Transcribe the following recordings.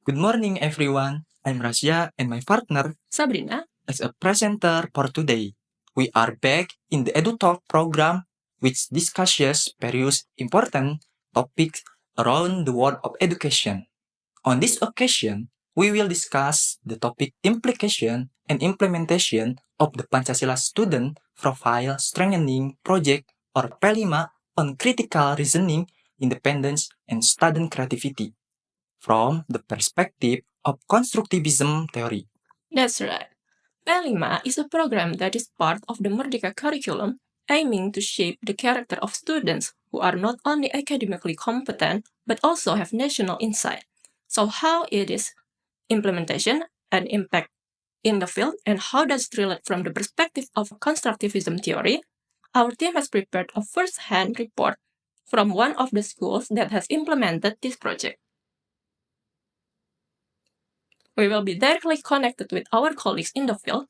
Good morning, everyone. I'm Rasya and my partner Shabrina as a presenter for today. We are back in the EduTalk program, which discusses various important topics around the world of education. On this occasion, we will discuss the topic implication and implementation of the Pancasila Student Profile Strengthening Project or PELIMA on critical reasoning, independence, and student creativity from the perspective of constructivism theory. That's right. PELIMA is a program that is part of the Merdeka curriculum aiming to shape the character of students who are not only academically competent but also have national insight. So how it is implementation and impact in the field and how does it relate from the perspective of constructivism theory? Our team has prepared a first-hand report from one of the schools that has implemented this project. We will be directly connected with our colleagues in the field.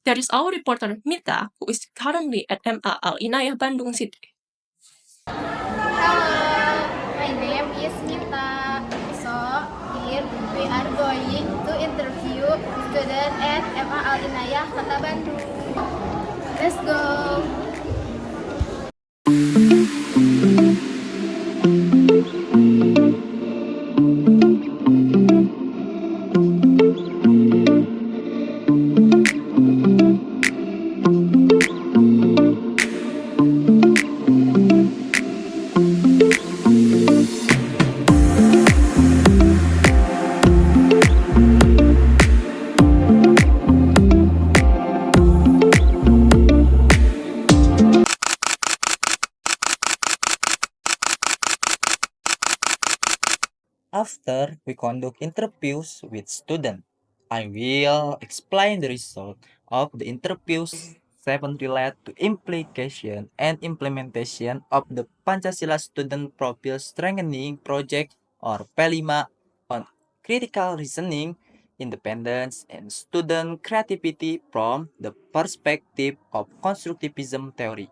There is our reporter Mitha, who is currently at MAL Inayah Bandung City. Hello, my name is Mitha. So here we are going to interview students at MAL Inayah Kota Bandung. Let's go. After we conduct interviews with students, I will explain the result of the interviews. 7 relate to implication and implementation of the Pancasila Student Profile Strengthening Project or PELIMA on critical reasoning, independence, and student creativity from the perspective of constructivism theory.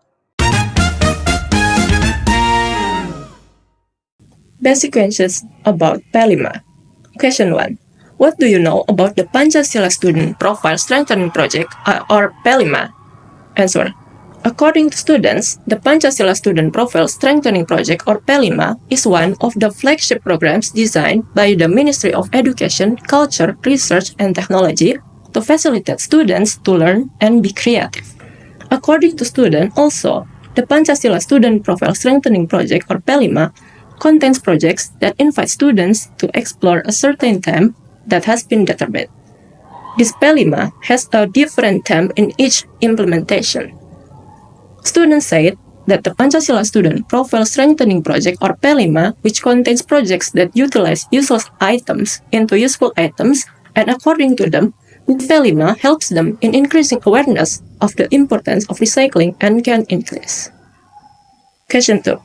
Basic questions about PELIMA. Question 1. What do you know about the Pancasila Student Profile Strengthening Project or PELIMA? Answer. According to students, the Pancasila Student Profile Strengthening Project or PELIMA is one of the flagship programs designed by the Ministry of Education, Culture, Research and Technology to facilitate students to learn and be creative. According to students also, the Pancasila Student Profile Strengthening Project or PELIMA contains projects that invite students to explore a certain theme that has been determined. This PELIMA has a different theme in each implementation. Students said that the Pancasila Student Profile Strengthening Project or PELIMA, which contains projects that utilize useless items into useful items, and according to them, this PELIMA helps them in increasing awareness of the importance of recycling and can increase. Question 2.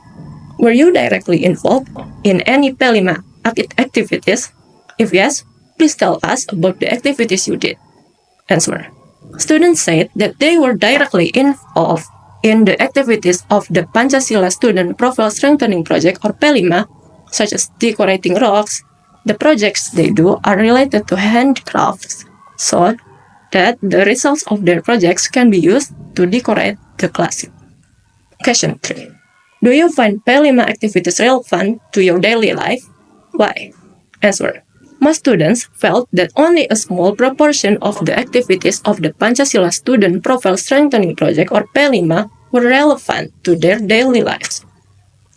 Were you directly involved in any PELIMA activities? If yes, please tell us about the activities you did. Answer. Students said that they were directly involved in the activities of the Pancasila Student Profile Strengthening Project or PELIMA, such as decorating rocks. The projects they do are related to handicrafts, so that the results of their projects can be used to decorate the classroom. Question 3. Do you find PELIMA activities relevant to your daily life? Why? Answer. Most students felt that only a small proportion of the activities of the Pancasila Student Profile Strengthening Project or PELIMA were relevant to their daily lives.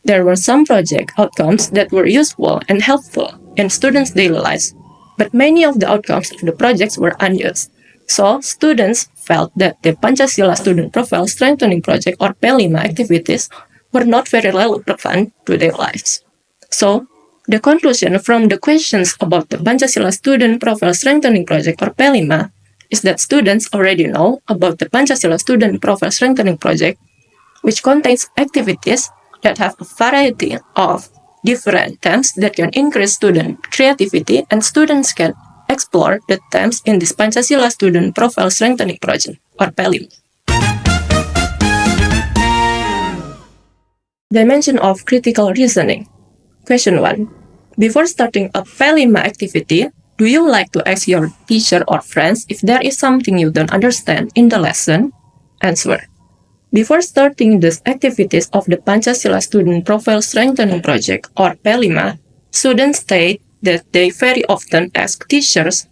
There were some project outcomes that were useful and helpful in students' daily lives, but many of the outcomes of the projects were unused. So, students felt that the Pancasila Student Profile Strengthening Project or PELIMA activities were not very relevant to their lives. So, the conclusion from the questions about the Pancasila Student Profile Strengthening Project or PELIMA is that students already know about the Pancasila Student Profile Strengthening Project, which contains activities that have a variety of different themes that can increase student creativity, and students can explore the themes in this Pancasila Student Profile Strengthening Project or PELIMA. Dimension of critical reasoning. Question 1. Before starting a Pelima activity, do you like to ask your teacher or friends if there is something you don't understand in the lesson? Answer. Before starting the activities of the Pancasila Student Profile Strengthening Project or Pelima, students state that they very often ask teachers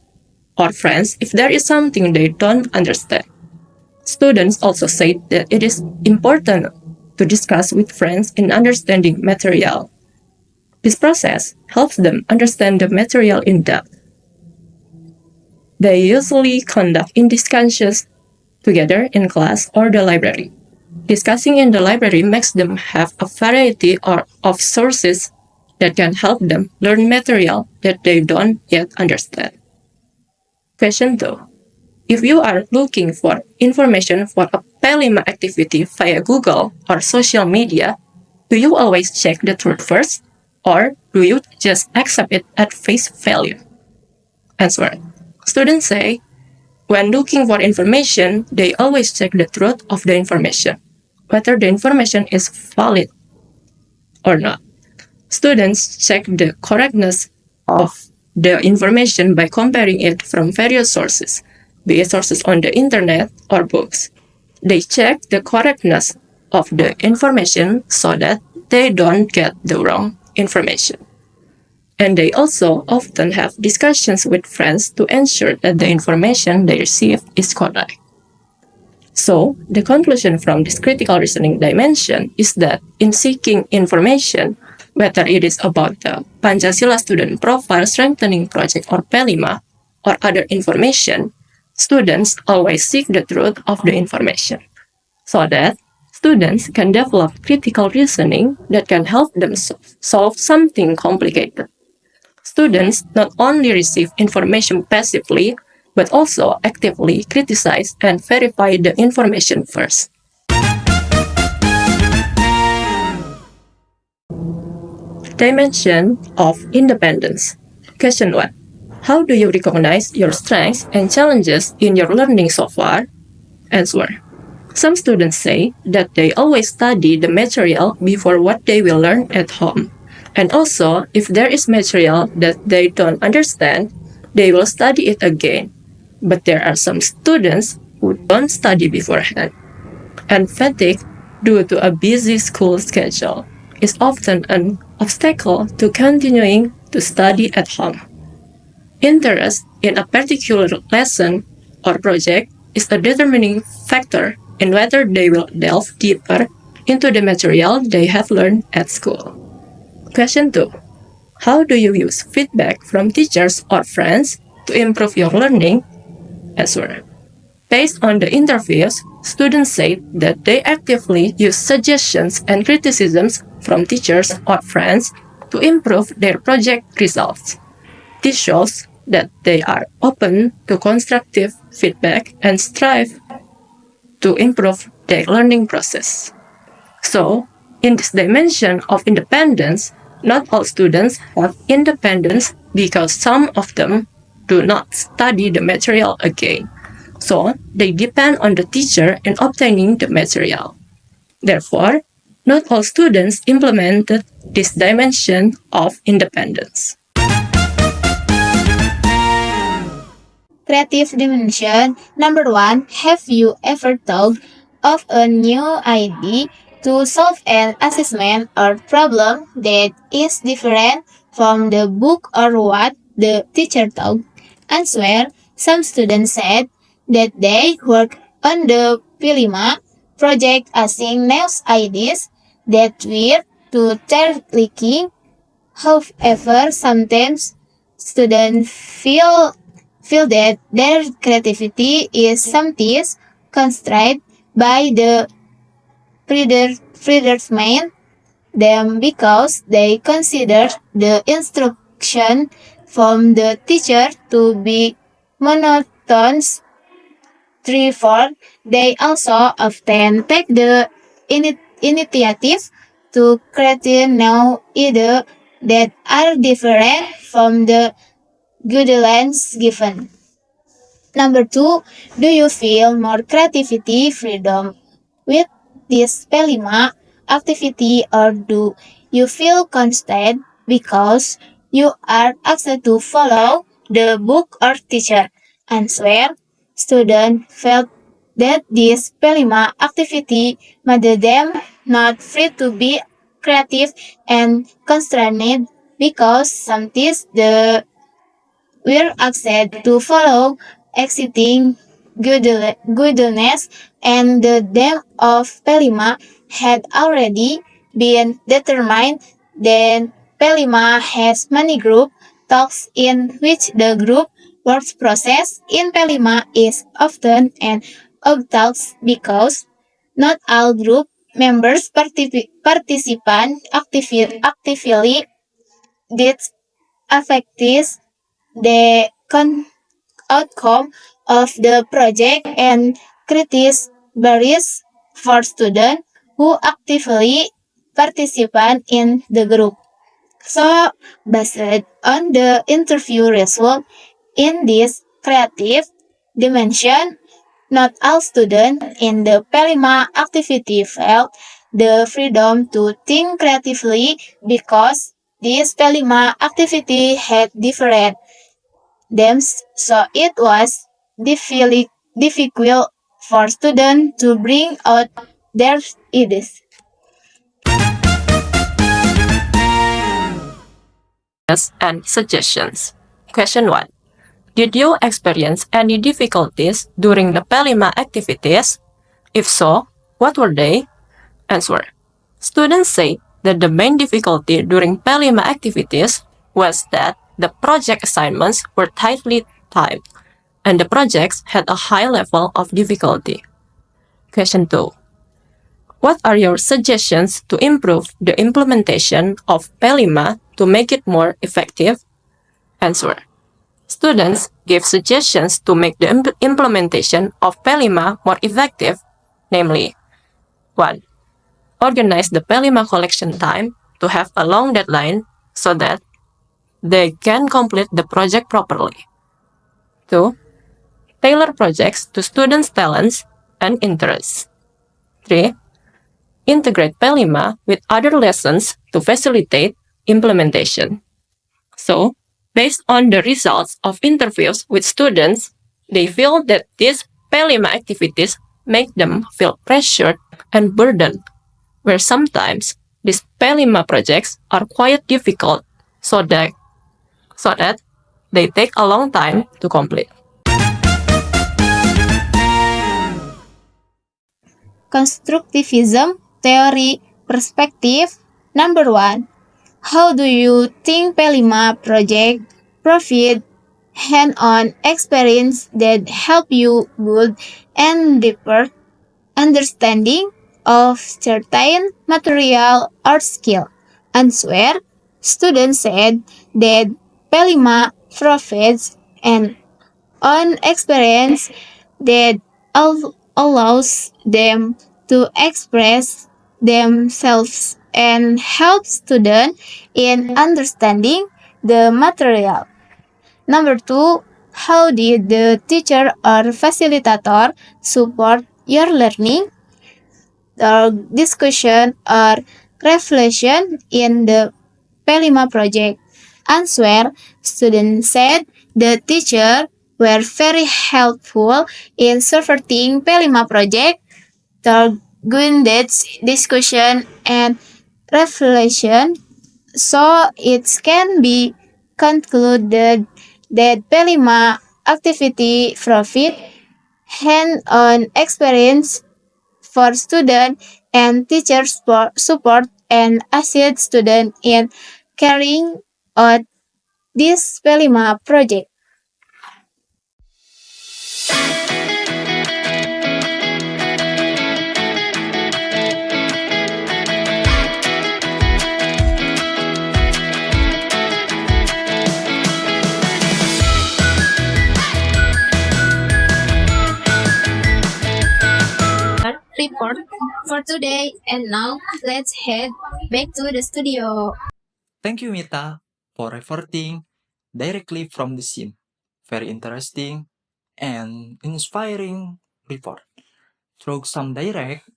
or friends if there is something they don't understand. Students also say that it is important to discuss with friends in understanding material. This process helps them understand the material in depth. They usually conduct in discussions together in class or the library. Discussing in the library makes them have a variety of sources that can help them learn material that they don't yet understand. Question 2. If you are looking for information for a Pelima activity via Google or social media, do you always check the truth first, or do you just accept it at face value? Answer. Students say, when looking for information, they always check the truth of the information, whether the information is valid or not. Students check the correctness of the information by comparing it from various sources, be it sources on the internet or books. They check the correctness of the information so that they don't get the wrong information. And they also often have discussions with friends to ensure that the information they receive is correct. So, the conclusion from this critical reasoning dimension is that in seeking information, whether it is about the Pancasila Student Profile Strengthening Project or Pelima, or other information, students always seek the truth of the information, so that students can develop critical reasoning that can help them solve something complicated. Students not only receive information passively, but also actively criticize and verify the information first. Dimension of independence. Question 1. How do you recognize your strengths and challenges in your learning so far? Answer. Some students say that they always study the material before what they will learn at home. And also, if there is material that they don't understand, they will study it again. But there are some students who don't study beforehand. And fatigue due to a busy school schedule is often an obstacle to continuing to study at home. Interest in a particular lesson or project is a determining factor in whether they will delve deeper into the material they have learned at school. Question 2. How do you use feedback from teachers or friends to improve your learning? Answer. Based on the interviews, students say that they actively use suggestions and criticisms from teachers or friends to improve their project results. This shows that they are open to constructive feedback and strive to improve their learning process. So, in this dimension of independence, not all students have independence because some of them do not study the material again. So, they depend on the teacher in obtaining the material. Therefore, not all students implemented this dimension of independence. Creative dimension. Number 1. Have you ever thought of a new idea to solve an assessment or problem that is different from the book or what the teacher taught? Answer. Some students said that they work on the Pilima project asking new ideas that were to their. However, sometimes students feel that their creativity is sometimes constrained by the predetermined them because they consider the instruction from the teacher to be monotonous. Therefore, they also often take the initiative to create new ideas that are different from the guidelines given. Number 2, do you feel more creativity freedom with this Pelima activity, or do you feel constrained because you are asked to follow the book or teacher. Answer: students felt that this Pelima activity made them not free to be creative and constrained because sometimes the were asked to follow existing guidelines and the name of Pelima had already been determined. Then Pelima has many group talks in which the group works process in Pelima is often an talks because not all group members participant actively did affect the outcome of the project and critics varies for students who actively participate in the group. So, based on the interview result in this creative dimension, not all students in the Pelima activity felt the freedom to think creatively because this Pelima activity had different them, so it was difficult for students to bring out their ideas. And suggestions. Question 1. Did you experience any difficulties during the Pelima activities? If so, what were they? Answer. Students say that the main difficulty during Pelima activities was that the project assignments were tightly timed and the projects had a high level of difficulty. Question 2. What are your suggestions to improve the implementation of Pelima to make it more effective? Answer. Students gave suggestions to make the implementation of Pelima more effective, namely 1. Organize the Pelima collection time to have a long deadline so that they can complete the project properly. 2. Tailor projects to students' talents and interests. 3. Integrate Pelima with other lessons to facilitate implementation. So, based on the results of interviews with students, they feel that these Pelima activities make them feel pressured and burdened, where sometimes these Pelima projects are quite difficult so that they take a long time to complete. Constructivism theory perspective. Number one, how do you think Pelima project provide hand-on experience that help you build and deeper understanding of certain material or skill? Answer: students said that Pelima provides an on experience that allows them to express themselves and help students in understanding the material. Number two, how did the teacher or facilitator support your learning? Discussion or reflection in the Pelima project? Answer: students said the teacher were very helpful in supporting Pelima project. The Gundet's discussion and reflection, so it can be concluded that Pelima activity profit hand-on experience for student and teacher support and assist student in carrying out this Pelima project. Report for today, and now let's head back to the studio. Thank you, Mita, for reporting directly from the scene. Very interesting and inspiring report. Through some direct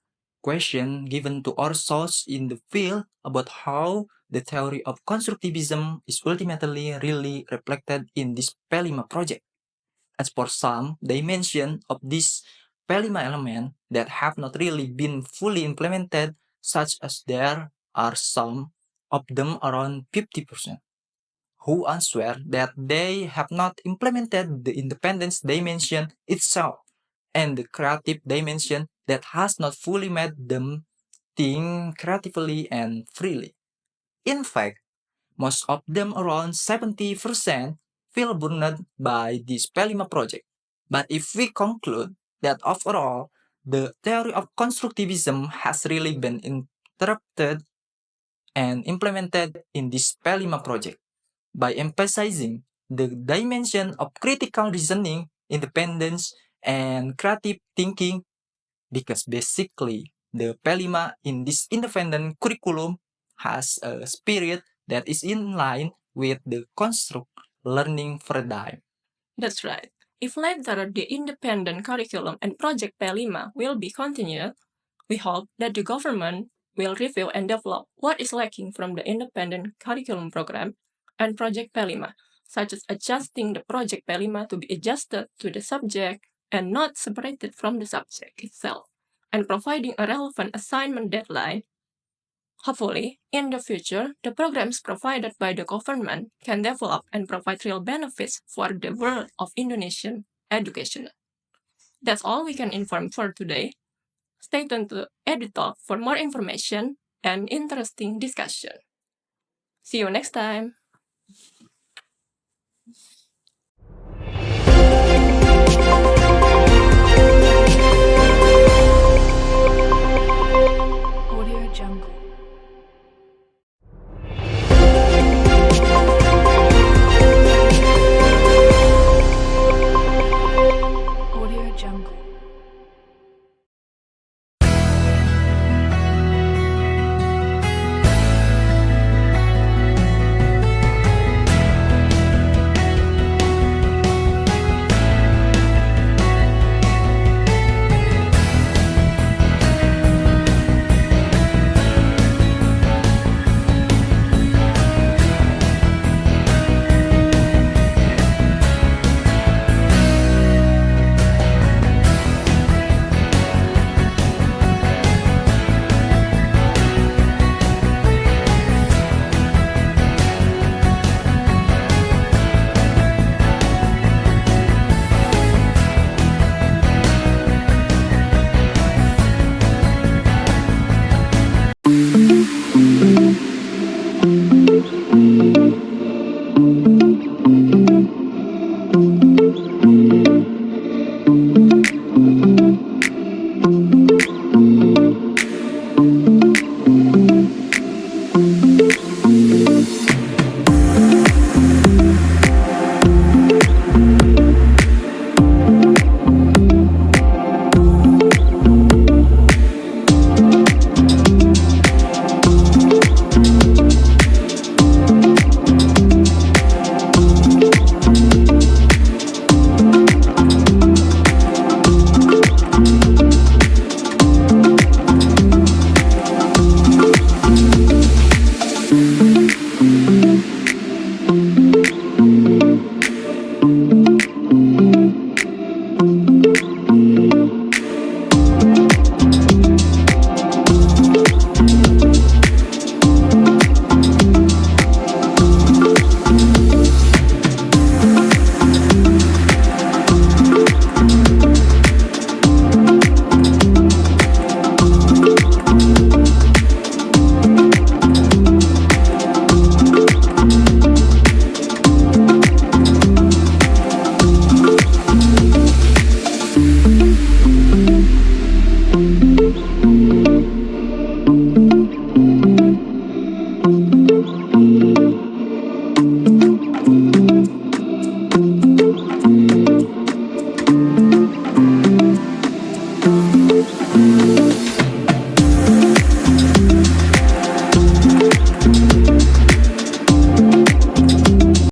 question given to our source in the field about how the theory of constructivism is ultimately really reflected in this Pelima project. As for some dimension of this Pelima element that have not really been fully implemented, such as there are some of them around 50%, who answer that they have not implemented the independence dimension itself and the creative dimension that has not fully made them think creatively and freely. In fact, most of them, around 70%, feel burned by this Pelima project. But if we conclude that overall, the theory of constructivism has really been interpreted and implemented in this Pelima project by emphasizing the dimension of critical reasoning, independence, and creative thinking, because basically the Pelima in this independent curriculum has a spirit that is in line with the construct learning paradigm. That's right. If later the independent curriculum and Project Pelima will be continued, we hope that the government will review and develop what is lacking from the independent curriculum program and Project Pelima, such as adjusting the Project Pelima to be adjusted to the subject and not separated from the subject itself, and providing a relevant assignment deadline. Hopefully, in the future, the programs provided by the government can develop and provide real benefits for the world of Indonesian education. That's all we can inform for today. Stay tuned to EduTalk for more information and interesting discussion. See you next time.